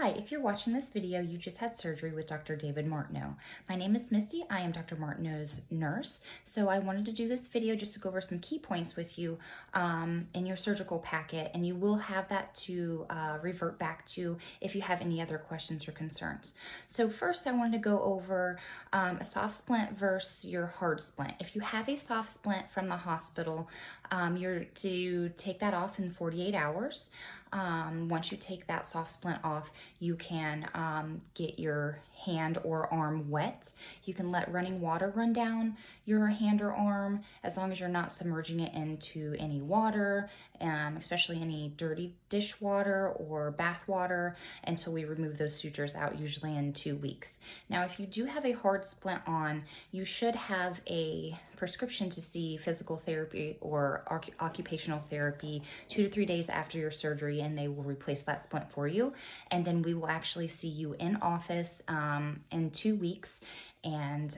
Hi, if you're watching this video, you just had surgery with Dr. David Martineau. My name is Misty. I am Dr. Martineau's nurse. So I wanted to do this video just to go over some key points with you in your surgical packet, and you will have that to revert back to if you have any other questions or concerns. So first I wanted to go over a soft splint versus your hard splint. If you have a soft splint from the hospital, you're to take that off in 48 hours. Once you take that soft splint off, you can get your hand or arm wet. You can let running water run down your hand or arm as long as you're not submerging it into any water, especially any dirty dishwater or bath water, until we remove those sutures out, usually in 2 weeks. Now, if you do have a hard splint on, you should have a prescription to see physical therapy or occupational therapy 2 to 3 days after your surgery, and they will replace that splint for you. And then we will actually see you in office in 2 weeks, and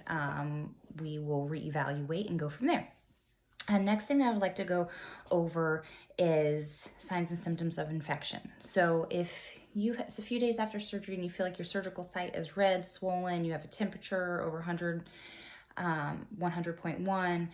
we will reevaluate and go from there. Next thing that I would like to go over is signs and symptoms of infection. So if it's a few days after surgery and you feel like your surgical site is red, swollen, you have a temperature over 100.1,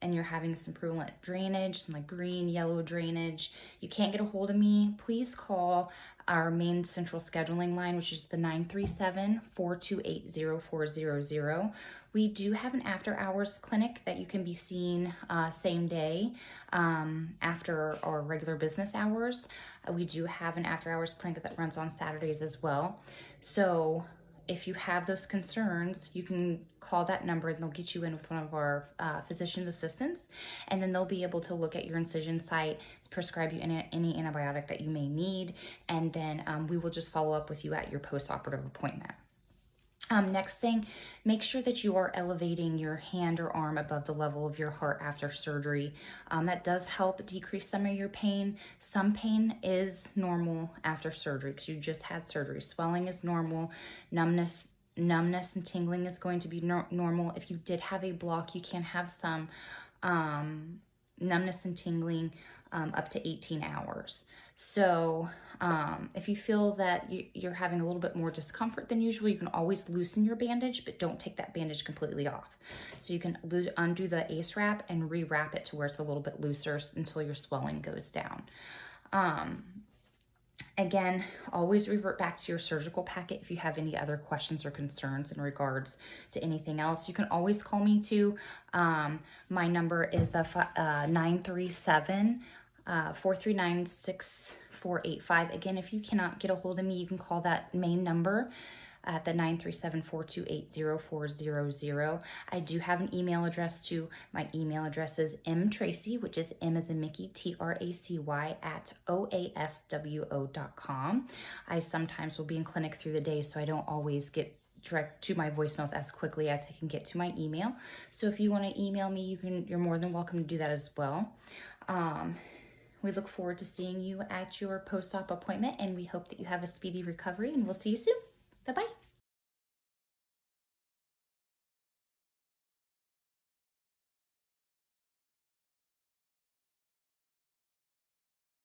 and you're having some purulent drainage, some like green, yellow drainage, you can't get a hold of me, please call our main central scheduling line, which is the 937-428-0400. We do have an after hours clinic that you can be seen same day after our regular business hours. We do have an after hours clinic that runs on Saturdays as well. So if you have those concerns, you can call that number and they'll get you in with one of our physician's assistants, and then they'll be able to look at your incision site, prescribe you any antibiotic that you may need, and then we will just follow up with you at your post-operative appointment. Next thing, make sure that you are elevating your hand or arm above the level of your heart after surgery. That does help decrease some of your pain. Some pain is normal after surgery because you just had surgery. Swelling is normal. Numbness and tingling is going to be normal. If you did have a block, you can have some numbness and tingling up to 18 hours. So if you feel that you're having a little bit more discomfort than usual, you can always loosen your bandage, but don't take that bandage completely off. So you can undo the ACE wrap and rewrap it to where it's a little bit looser until your swelling goes down. Again, always revert back to your surgical packet if you have any other questions or concerns in regards to anything else. You can always call me too. My number is the 937-439-6485. Again, if you cannot get a hold of me, you can call that main number at the 937-428-0400. I do have an email address too. My email address is mtracy, which is M as in Mickey, TRACY @OASWO.com. I sometimes will be in clinic through the day, so I don't always get direct to my voicemails as quickly as I can get to my email. So if you want to email me, you're more than welcome to do that as well. We look forward to seeing you at your post-op appointment, and we hope that you have a speedy recovery, and we'll see you soon. Bye-bye.